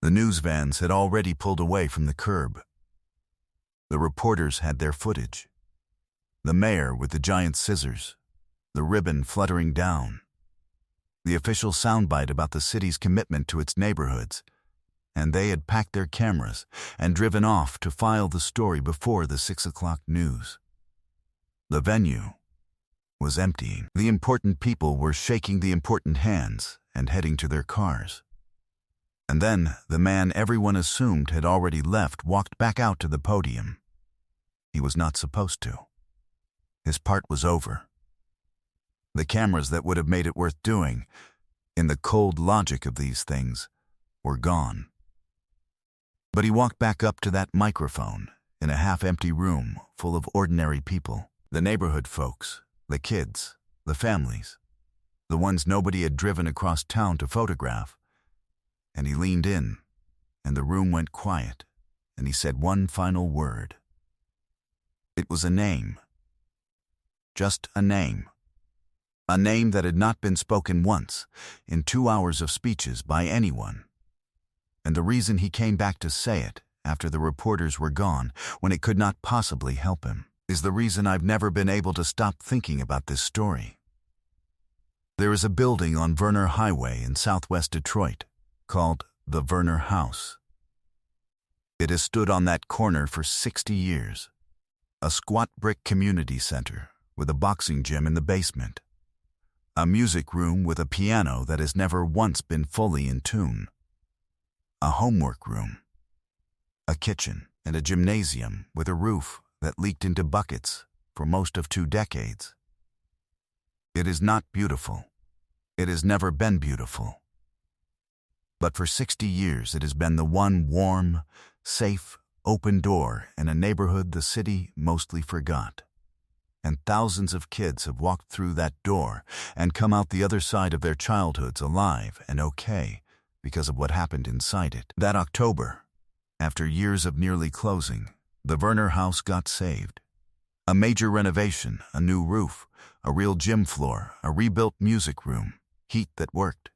The news vans had already pulled away from the curb. The reporters had their footage. The mayor with the giant scissors, the ribbon fluttering down. The official soundbite about the city's commitment to its neighborhoods, and they had packed their cameras and driven off to file the story before the 6 o'clock news. The venue was emptying. The important people were shaking the important hands and heading to their cars. And then the man everyone assumed had already left walked back out to the podium. He was not supposed to. His part was over. The cameras that would have made it worth doing, in the cold logic of these things, were gone. But he walked back up to that microphone in a half-empty room full of ordinary people, the neighborhood folks, the kids, the families, the ones nobody had driven across town to photograph. And he leaned in, and the room went quiet, and he said one final word. It was a name. Just a name. A name that had not been spoken once in 2 hours of speeches by anyone. And the reason he came back to say it after the reporters were gone, when it could not possibly help him, is the reason I've never been able to stop thinking about this story. There is a building on Verner Highway in southwest Detroit called the Verner House. It has stood on that corner for 60 years, a squat brick community center with a boxing gym in the basement, a music room with a piano that has never once been fully in tune, a homework room, a kitchen, and a gymnasium with a roof that leaked into buckets for most of 2 decades. It is not beautiful. It has never been beautiful. But for 60 years it has been the one warm, safe, open door in a neighborhood the city mostly forgot. And thousands of kids have walked through that door and come out the other side of their childhoods alive and okay because of what happened inside it. That October, after years of nearly closing, the Verner House got saved. A major renovation, a new roof, a real gym floor, a rebuilt music room, heat that worked.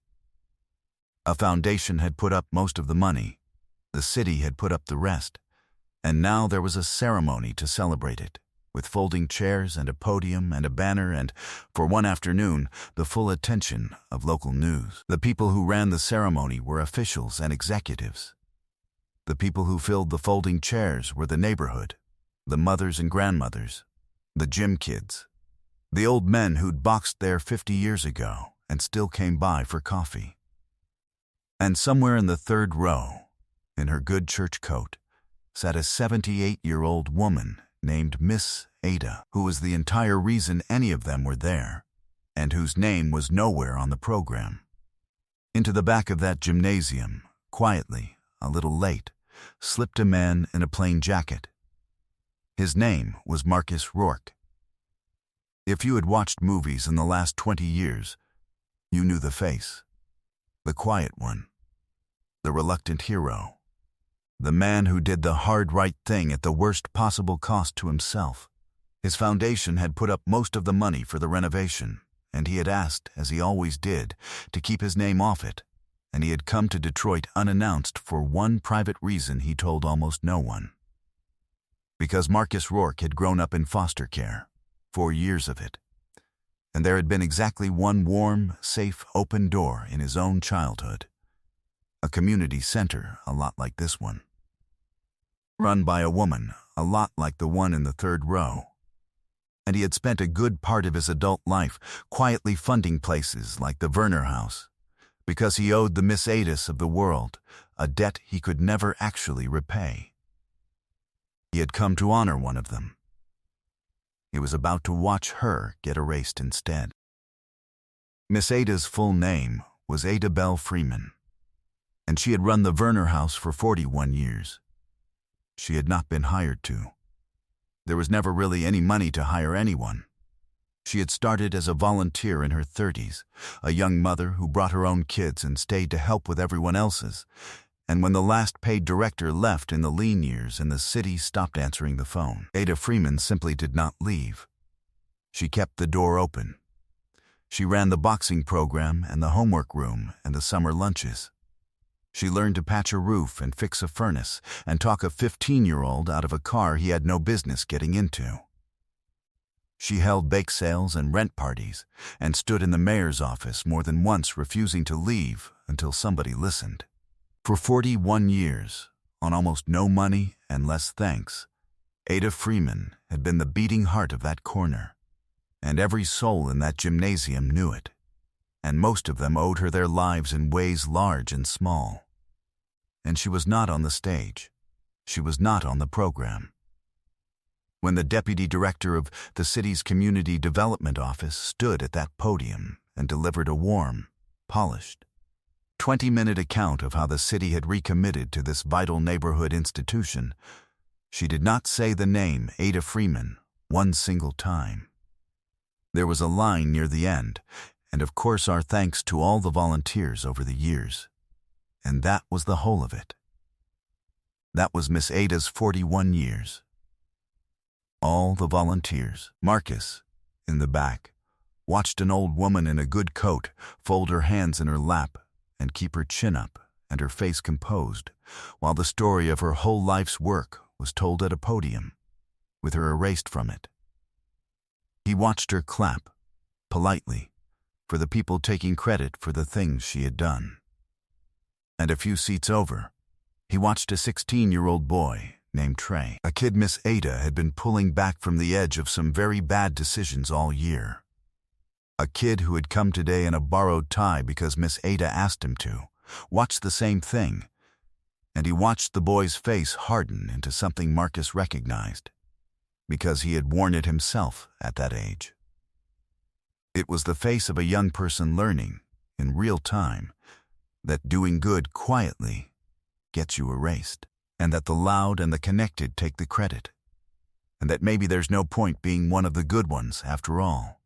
A foundation had put up most of the money. The city had put up the rest. And now there was a ceremony to celebrate it, with folding chairs and a podium and a banner and, for one afternoon, the full attention of local news. The people who ran the ceremony were officials and executives. The people who filled the folding chairs were the neighborhood, the mothers and grandmothers, the gym kids, the old men who'd boxed there 50 years ago and still came by for coffee. And somewhere in the third row, in her good church coat, sat a 78-year-old woman named Miss Ada, who was the entire reason any of them were there, and whose name was nowhere on the program. Into the back of that gymnasium, quietly, a little late, slipped a man in a plain jacket. His name was Marcus Rourke. If you had watched movies in the last 20 years, you knew the face. The quiet one. The reluctant hero. The man who did the hard right thing at the worst possible cost to himself. His foundation had put up most of the money for the renovation, and he had asked, as he always did, to keep his name off it, and he had come to Detroit unannounced for one private reason he told almost no one. Because Marcus Rourke had grown up in foster care, 4 years of it, and there had been exactly one warm, safe, open door in his own childhood. A community center a lot like this one. Run by a woman a lot like the one in the third row. And he had spent a good part of his adult life quietly funding places like the Verner House, because he owed the Miss Adas of the world a debt he could never actually repay. He had come to honor one of them. He was about to watch her get erased instead. Miss Ada's full name was Ada Bell Freeman, and she had run the Verner House for 41 years. She had not been hired to. There was never really any money to hire anyone. She had started as a volunteer in her 30s, a young mother who brought her own kids and stayed to help with everyone else's, and when the last paid director left in the lean years and the city stopped answering the phone, Ada Freeman simply did not leave. She kept the door open. She ran the boxing program and the homework room and the summer lunches. She learned to patch a roof and fix a furnace and talk a 15-year-old out of a car he had no business getting into. She held bake sales and rent parties and stood in the mayor's office more than once, refusing to leave until somebody listened. For 41 years, on almost no money and less thanks, Ada Freeman had been the beating heart of that corner, and every soul in that gymnasium knew it, and most of them owed her their lives in ways large and small. And she was not on the stage. She was not on the program. When the deputy director of the city's community development office stood at that podium and delivered a warm, polished, 20-minute account of how the city had recommitted to this vital neighborhood institution, she did not say the name Ada Freeman one single time. There was a line near the end, and of course our thanks to all the volunteers over the years. And that was the whole of it. That was Miss Ada's 41 years. All the volunteers. Marcus, in the back, watched an old woman in a good coat fold her hands in her lap and keep her chin up and her face composed, while the story of her whole life's work was told at a podium, with her erased from it. He watched her clap, politely, for the people taking credit for the things she had done. And a few seats over, he watched a 16-year-old boy named Trey, a kid Miss Ada had been pulling back from the edge of some very bad decisions all year. A kid who had come today in a borrowed tie because Miss Ada asked him to, watched the same thing, and he watched the boy's face harden into something Marcus recognized, because he had worn it himself at that age. It was the face of a young person learning, in real time, that doing good quietly gets you erased, and that the loud and the connected take the credit, and that maybe there's no point being one of the good ones after all.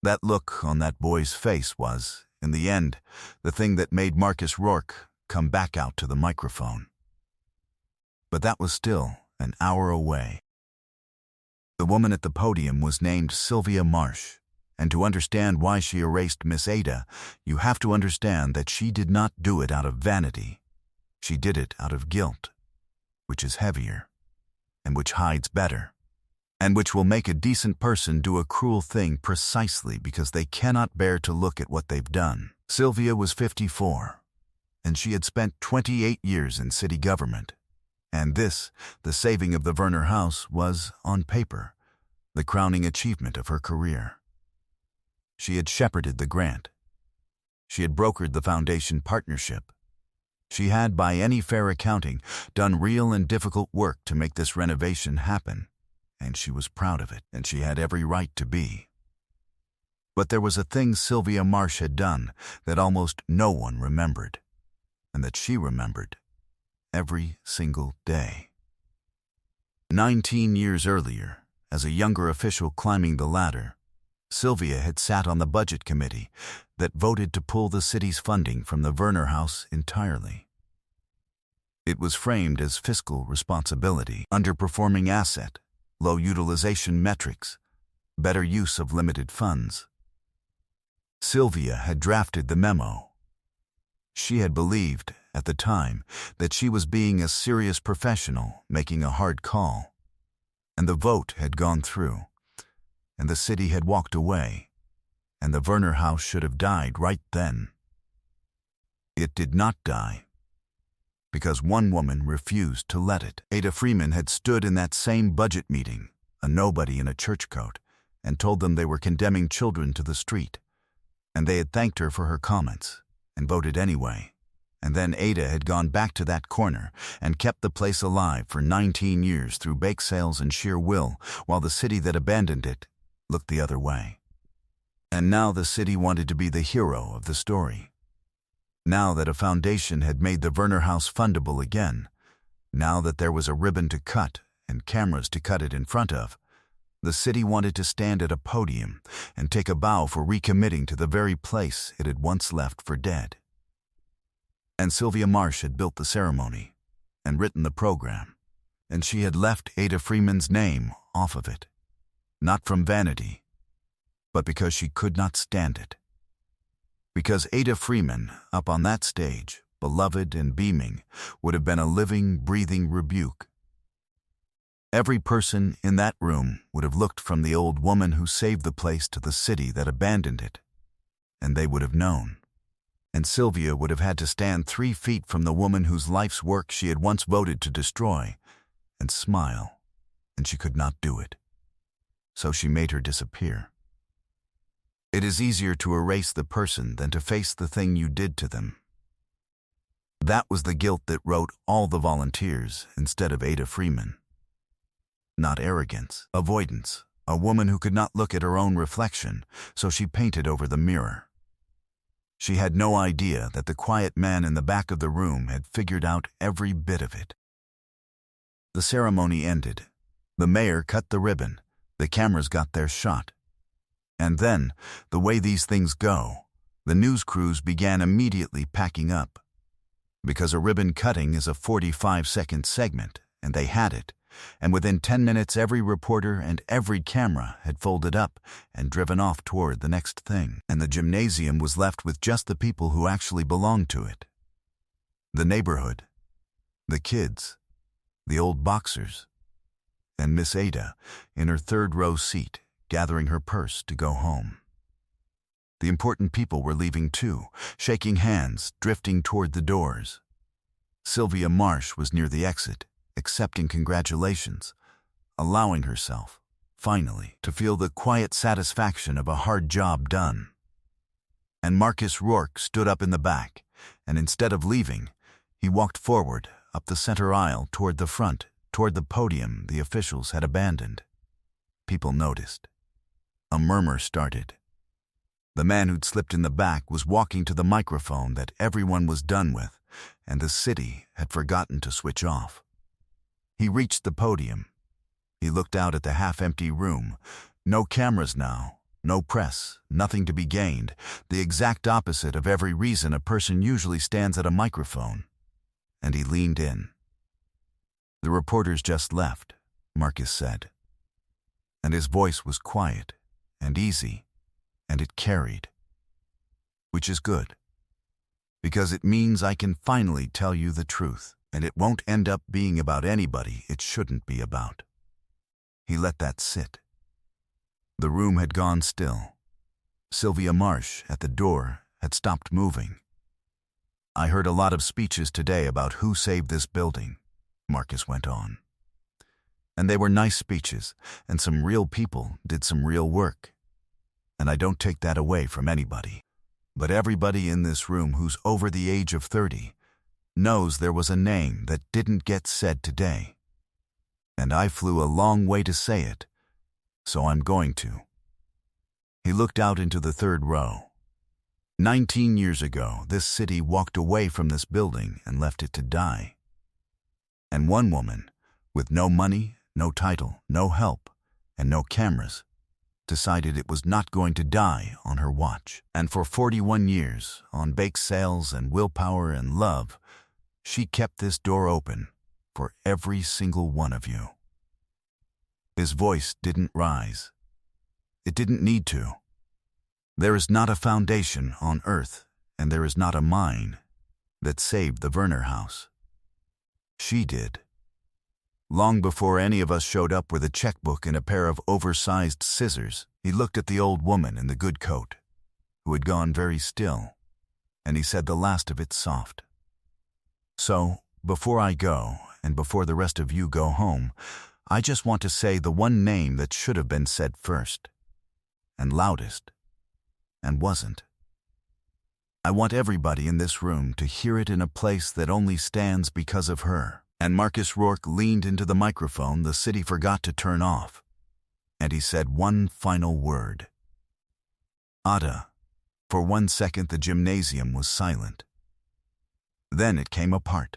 That look on that boy's face was, in the end, the thing that made Marcus Rourke come back out to the microphone. But that was still an hour away. The woman at the podium was named Sylvia Marsh, and to understand why she erased Miss Ada, you have to understand that she did not do it out of vanity. She did it out of guilt, which is heavier, and which hides better, and which will make a decent person do a cruel thing precisely because they cannot bear to look at what they've done. Sylvia was 54, and she had spent 28 years in city government, and this, the saving of the Werner house, was, on paper, the crowning achievement of her career. She had shepherded the grant. She had brokered the foundation partnership. She had, by any fair accounting, done real and difficult work to make this renovation happen, and she was proud of it, and she had every right to be. But there was a thing Sylvia Marsh had done that almost no one remembered, and that she remembered every single day. 19 years earlier, as a younger official climbing the ladder, Sylvia had sat on the budget committee that voted to pull the city's funding from the Werner House entirely. It was framed as fiscal responsibility, underperforming asset, low utilization metrics, better use of limited funds. Sylvia had drafted the memo. She had believed, at the time, that she was being a serious professional making a hard call, and the vote had gone through, and the city had walked away, and the Werner House should have died right then. It did not die, because one woman refused to let it. Ada Freeman had stood in that same budget meeting, a nobody in a church coat, and told them they were condemning children to the street, and they had thanked her for her comments, and voted anyway. And then Ada had gone back to that corner and kept the place alive for 19 years through bake sales and sheer will, while the city that abandoned it looked the other way. And now the city wanted to be the hero of the story. Now that a foundation had made the Werner House fundable again, now that there was a ribbon to cut and cameras to cut it in front of, the city wanted to stand at a podium and take a bow for recommitting to the very place it had once left for dead. And Sylvia Marsh had built the ceremony and written the program, and she had left Ada Freeman's name off of it, not from vanity, but because she could not stand it. Because Ada Freeman, up on that stage, beloved and beaming, would have been a living, breathing rebuke. Every person in that room would have looked from the old woman who saved the place to the city that abandoned it, and they would have known. And Sylvia would have had to stand 3 feet from the woman whose life's work she had once voted to destroy, and smile, and she could not do it. So she made her disappear. It is easier to erase the person than to face the thing you did to them. That was the guilt that wrote all the volunteers instead of Ada Freeman. Not arrogance, avoidance, a woman who could not look at her own reflection, so she painted over the mirror. She had no idea that the quiet man in the back of the room had figured out every bit of it. The ceremony ended. The mayor cut the ribbon. The cameras got their shot. And then, the way these things go, the news crews began immediately packing up. Because a ribbon cutting is a 45-second segment, and they had it, and within 10 minutes every reporter and every camera had folded up and driven off toward the next thing, and the gymnasium was left with just the people who actually belonged to it. The neighborhood, the kids, the old boxers, and Miss Ada in her 3rd-row seat, gathering her purse to go home. The important people were leaving too, shaking hands, drifting toward the doors. Sylvia Marsh was near the exit, accepting congratulations, allowing herself, finally, to feel the quiet satisfaction of a hard job done. And Marcus Rourke stood up in the back, and instead of leaving, he walked forward, up the center aisle toward the front, toward the podium the officials had abandoned. People noticed. A murmur started. The man who'd slipped in the back was walking to the microphone that everyone was done with, and the city had forgotten to switch off. He reached the podium. He looked out at the half-empty room. No cameras now, no press, nothing to be gained, the exact opposite of every reason a person usually stands at a microphone. And he leaned in. "The reporters just left," Marcus said. And his voice was quiet and easy, and it carried. Which is good, because it means I can finally tell you the truth, and it won't end up being about anybody it shouldn't be about. He let that sit. The room had gone still. Sylvia Marsh, at the door, had stopped moving. "I heard a lot of speeches today about who saved this building," Marcus went on. "And they were nice speeches, and some real people did some real work. And I don't take that away from anybody. But everybody in this room who's over the age of 30 knows there was a name that didn't get said today. And I flew a long way to say it, so I'm going to." He looked out into the 3rd row. 19 years ago, this city walked away from this building and left it to die. And one woman, with no money, no title, no help, and no cameras, decided it was not going to die on her watch. And for 41 years, on bake sales and willpower and love, she kept this door open for every single one of you. His voice didn't rise. It didn't need to. There is not a foundation on earth, and there is not a mine that saved the Werner house. She did. Long before any of us showed up with a checkbook and a pair of oversized scissors, he looked at the old woman in the good coat, who had gone very still, and he said the last of it soft. "So, before I go, and before the rest of you go home, I just want to say the one name that should have been said first, and loudest, and wasn't. I want everybody in this room to hear it in a place that only stands because of her." And Marcus Rourke leaned into the microphone the city forgot to turn off, and he said one final word. "Ada." For 1 second the gymnasium was silent. Then it came apart.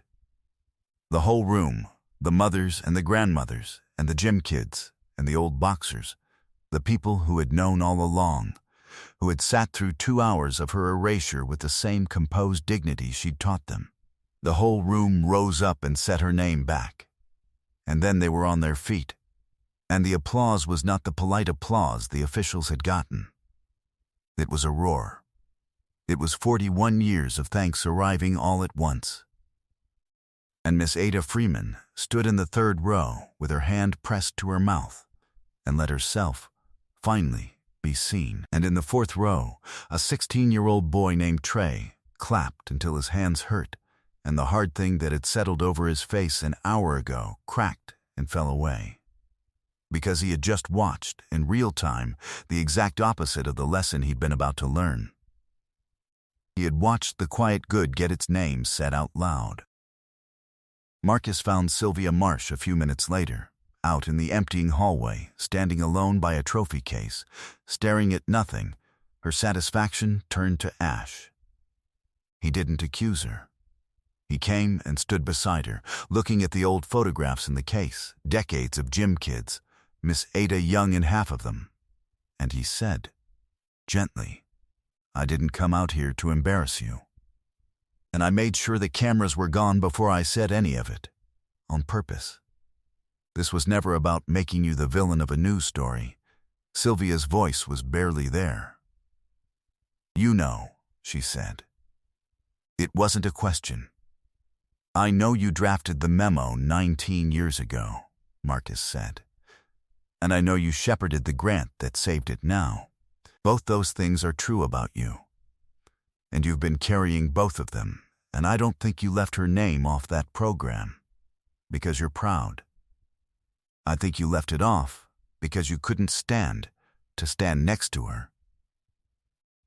The whole room, the mothers and the grandmothers, and the gym kids, and the old boxers, the people who had known all along, who had sat through 2 hours of her erasure with the same composed dignity she'd taught them. The whole room rose up and said her name back. And then they were on their feet. And the applause was not the polite applause the officials had gotten. It was a roar. It was 41 years of thanks arriving all at once. And Miss Ada Freeman stood in the third row with her hand pressed to her mouth and let herself, finally, be seen. And in the fourth row, a 16-year-old boy named Trey clapped until his hands hurt, and the hard thing that had settled over his face an hour ago cracked and fell away. Because he had just watched, in real time, the exact opposite of the lesson he'd been about to learn. He had watched the quiet good get its name said out loud. Marcus found Sylvia Marsh a few minutes later, out in the emptying hallway, standing alone by a trophy case, staring at nothing, her satisfaction turned to ash. He didn't accuse her. He came and stood beside her, looking at the old photographs in the case, decades of gym kids, Miss Ada young in half of them. And he said, gently, "I didn't come out here to embarrass you. And I made sure the cameras were gone before I said any of it, on purpose. This was never about making you the villain of a news story." Sylvia's voice was barely there. "You know," she said. "It wasn't a question. I know you drafted the memo 19 years ago," Marcus said. "And I know you shepherded the grant that saved it now. Both those things are true about you. And you've been carrying both of them, and I don't think you left her name off that program because you're proud. I think you left it off because you couldn't stand to stand next to her."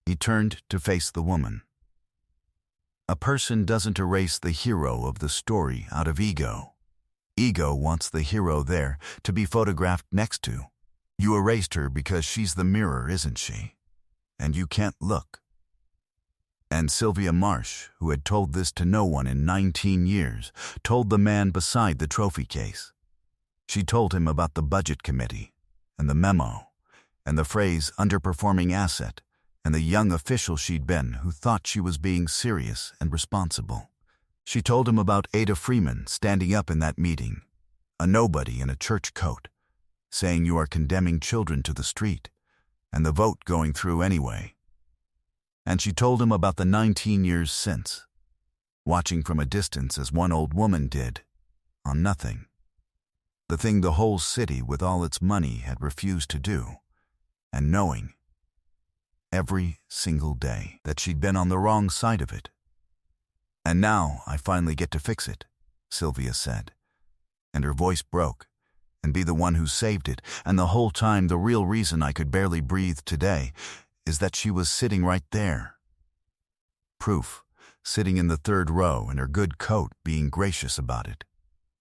He turned to face the woman. "A person doesn't erase the hero of the story out of ego. Ego wants the hero there to be photographed next to. You erased her because she's the mirror, isn't she? And you can't look." And Sylvia Marsh, who had told this to no one in 19 years, told the man beside the trophy case. She told him about the budget committee, and the memo, and the phrase underperforming asset, and the young official she'd been who thought she was being serious and responsible. She told him about Ada Freeman standing up in that meeting, a nobody in a church coat, saying you are condemning children to the street, and the vote going through anyway. And she told him about the 19 years since, watching from a distance as one old woman did, on nothing. The thing the whole city with all its money had refused to do, and knowing, every single day, that she'd been on the wrong side of it. "And now I finally get to fix it," Sylvia said, and her voice broke, "and be the one who saved it, and the whole time the real reason I could barely breathe today is that she was sitting right there. Proof, sitting in the third row in her good coat being gracious about it,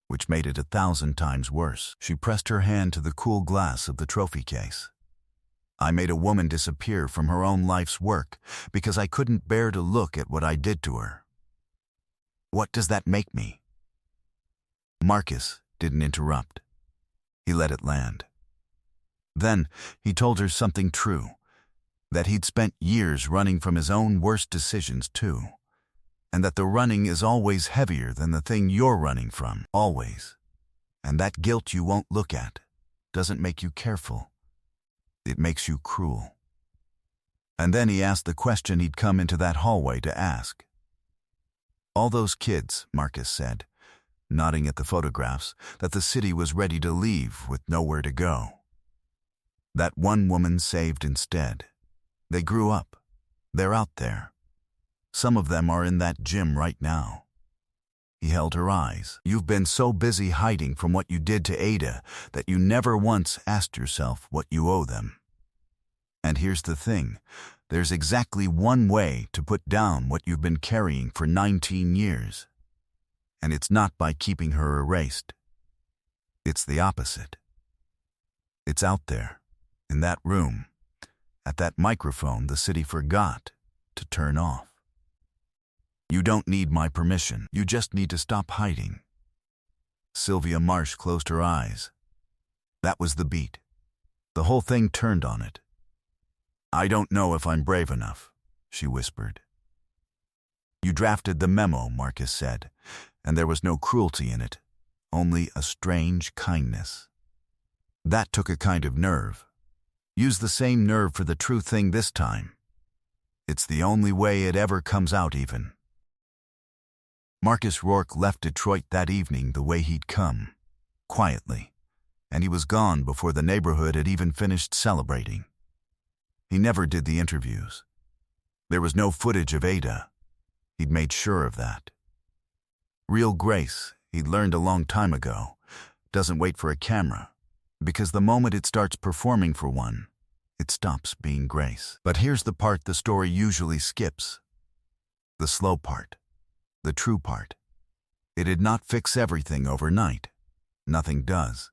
which made it 1,000 times worse." She pressed her hand to the cool glass of the trophy case. "I made a woman disappear from her own life's work because I couldn't bear to look at what I did to her. What does that make me?" Marcus didn't interrupt. He let it land. Then he told her something true, that he'd spent years running from his own worst decisions too, and that the running is always heavier than the thing you're running from, always. And that guilt you won't look at doesn't make you careful. It makes you cruel. And then he asked the question he'd come into that hallway to ask. "All those kids," Marcus said, nodding at the photographs, that the city was ready to leave with nowhere to go. That one woman saved instead. They grew up. They're out there. Some of them are in that gym right now." He held her eyes. "You've been so busy hiding from what you did to Ada that you never once asked yourself what you owe them. And here's the thing. There's exactly one way to put down what you've been carrying for 19 years. And it's not by keeping her erased. It's the opposite. It's out there, in that room, at that microphone the city forgot to turn off. You don't need my permission. You just need to stop hiding." Sylvia Marsh closed her eyes. That was the beat. The whole thing turned on it. "I don't know if I'm brave enough," she whispered. "You drafted the memo," Marcus said, "and there was no cruelty in it, only a strange kindness. That took a kind of nerve. Use the same nerve for the true thing this time. It's the only way it ever comes out even. Marcus Rourke left Detroit that evening the way he'd come, quietly, and he was gone before the neighborhood had even finished celebrating. He never did the interviews. There was no footage of Ada. He'd made sure of that. Real grace, he'd learned a long time ago, doesn't wait for a camera, because the moment it starts performing for one, it stops being grace. But here's the part the story usually skips. The slow part. The true part. It did not fix everything overnight. Nothing does.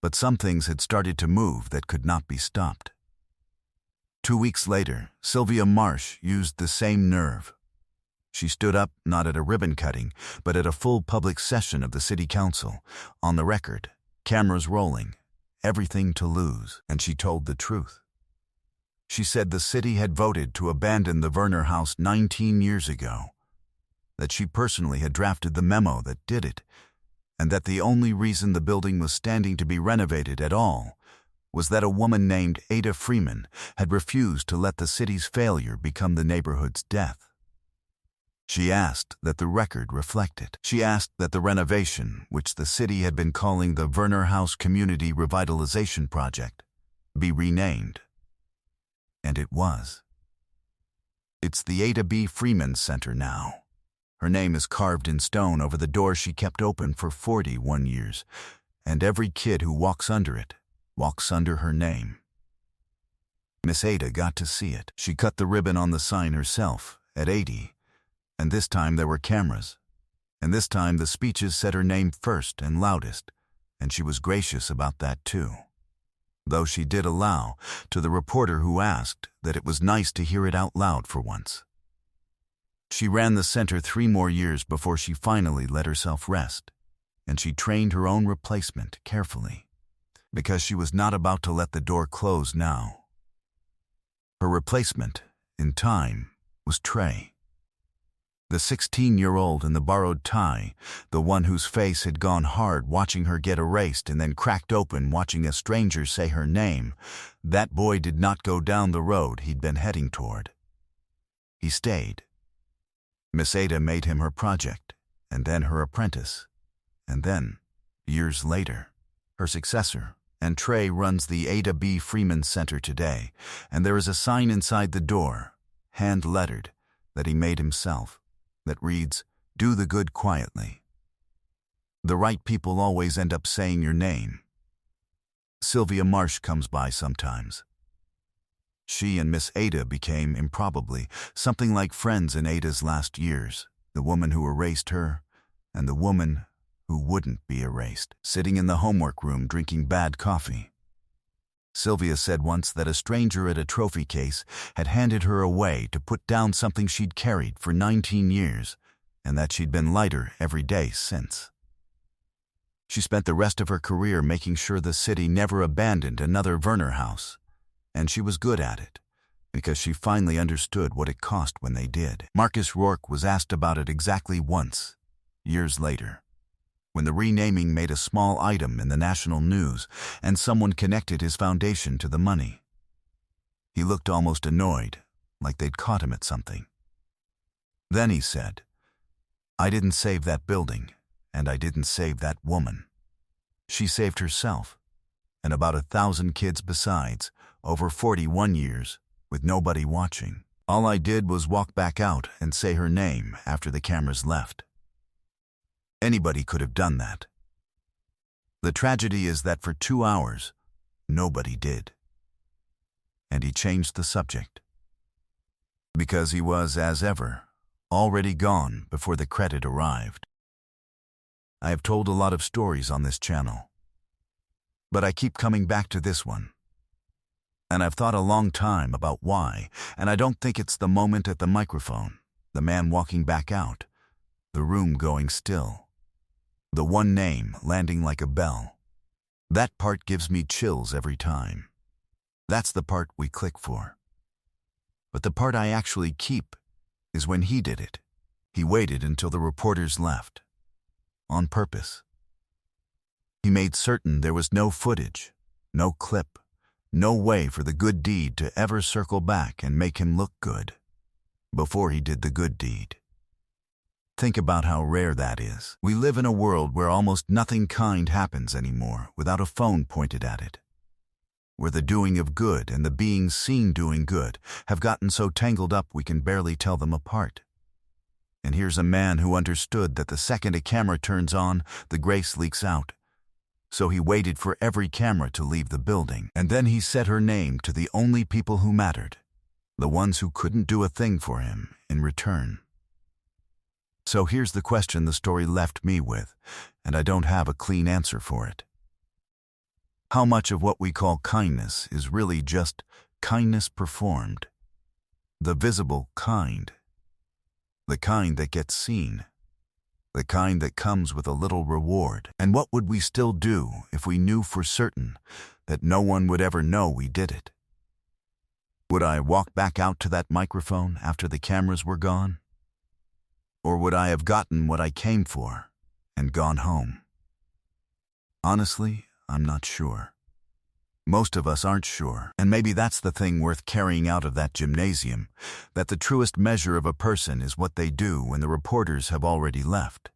But some things had started to move that could not be stopped. 2 weeks later, Sylvia Marsh used the same nerve. She stood up not at a ribbon cutting, but at a full public session of the city council, on the record, cameras rolling, everything to lose, and she told the truth. She said the city had voted to abandon the Werner House 19 years ago, that she personally had drafted the memo that did it, and that the only reason the building was standing to be renovated at all was that a woman named Ada Freeman had refused to let the city's failure become the neighborhood's death. She asked that the record reflect it. She asked that the renovation, which the city had been calling the Werner House Community Revitalization Project, be renamed. And it was. It's the Ada B. Freeman Center now. Her name is carved in stone over the door she kept open for 41 years, and every kid who walks under it walks under her name. Miss Ada got to see it. She cut the ribbon on the sign herself, at 80, and this time there were cameras, and this time the speeches said her name first and loudest, and she was gracious about that too. Though she did allow, to the reporter who asked, that it was nice to hear it out loud for once. She ran the center 3 more years before she finally let herself rest, and she trained her own replacement carefully, because she was not about to let the door close now. Her replacement, in time, was Trey. The 16-year-old in the borrowed tie, the one whose face had gone hard watching her get erased and then cracked open watching a stranger say her name, that boy did not go down the road he'd been heading toward. He stayed. Miss Ada made him her project, and then her apprentice, and then, years later, her successor, and Trey runs the Ada B. Freeman Center today, and there is a sign inside the door, hand-lettered, that he made himself, that reads, "Do the good quietly." The right people always end up saying your name. Sylvia Marsh comes by sometimes. She and Miss Ada became, improbably, something like friends in Ada's last years, the woman who erased her, and the woman who wouldn't be erased, sitting in the homework room drinking bad coffee. Sylvia said once that a stranger at a trophy case had handed her away to put down something she'd carried for 19 years, and that she'd been lighter every day since. She spent the rest of her career making sure the city never abandoned another Werner House, and she was good at it, because she finally understood what it cost when they did. Marcus Rourke was asked about it exactly once, years later, when the renaming made a small item in the national news and someone connected his foundation to the money. He looked almost annoyed, like they'd caught him at something. Then he said, "I didn't save that building, and I didn't save that woman. She saved herself, and about 1,000 kids besides, over 41 years, with nobody watching. All I did was walk back out and say her name after the cameras left. Anybody could have done that. The tragedy is that for 2 hours, nobody did." And he changed the subject. Because he was, as ever, already gone before the credit arrived. I have told a lot of stories on this channel, but I keep coming back to this one. And I've thought a long time about why, and I don't think it's the moment at the microphone, the man walking back out, the room going still, the one name landing like a bell. That part gives me chills every time. That's the part we click for. But the part I actually keep is when he did it. He waited until the reporters left. On purpose. He made certain there was no footage, no clip, no way for the good deed to ever circle back and make him look good. before he did the good deed. Think about how rare that is. We live in a world where almost nothing kind happens anymore without a phone pointed at it, where the doing of good and the being seen doing good have gotten so tangled up we can barely tell them apart. And here's a man who understood that the second a camera turns on, the grace leaks out. So he waited for every camera to leave the building, and then he set her name to the only people who mattered, the ones who couldn't do a thing for him in return. So here's the question the story left me with, and I don't have a clean answer for it. How much of what we call kindness is really just kindness performed? The visible kind. The kind that gets seen. The kind that comes with a little reward. And what would we still do if we knew for certain that no one would ever know we did it? Would I walk back out to that microphone after the cameras were gone? Or would I have gotten what I came for and gone home? Honestly, I'm not sure. Most of us aren't sure, and maybe that's the thing worth carrying out of that gymnasium, that the truest measure of a person is what they do when the reporters have already left,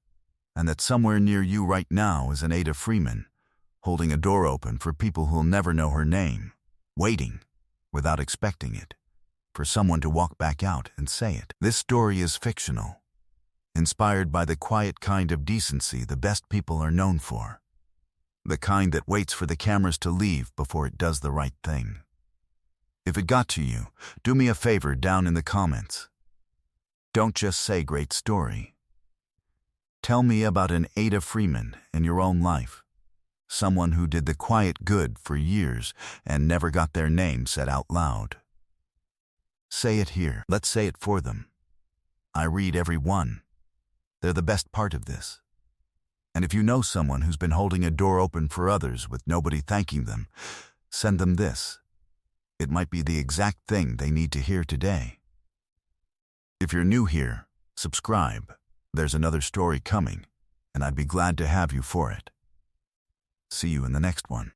and that somewhere near you right now is an Ada Freeman, holding a door open for people who'll never know her name, waiting, without expecting it, for someone to walk back out and say it. This story is fictional, inspired by the quiet kind of decency the best people are known for. The kind that waits for the cameras to leave before it does the right thing. If it got to you, do me a favor down in the comments. Don't just say great story. Tell me about an Ada Freeman in your own life. Someone who did the quiet good for years and never got their name said out loud. Say it here. Let's say it for them. I read every one. They're the best part of this. And if you know someone who's been holding a door open for others with nobody thanking them, send them this. It might be the exact thing they need to hear today. If you're new here, subscribe. There's another story coming, and I'd be glad to have you for it. See you in the next one.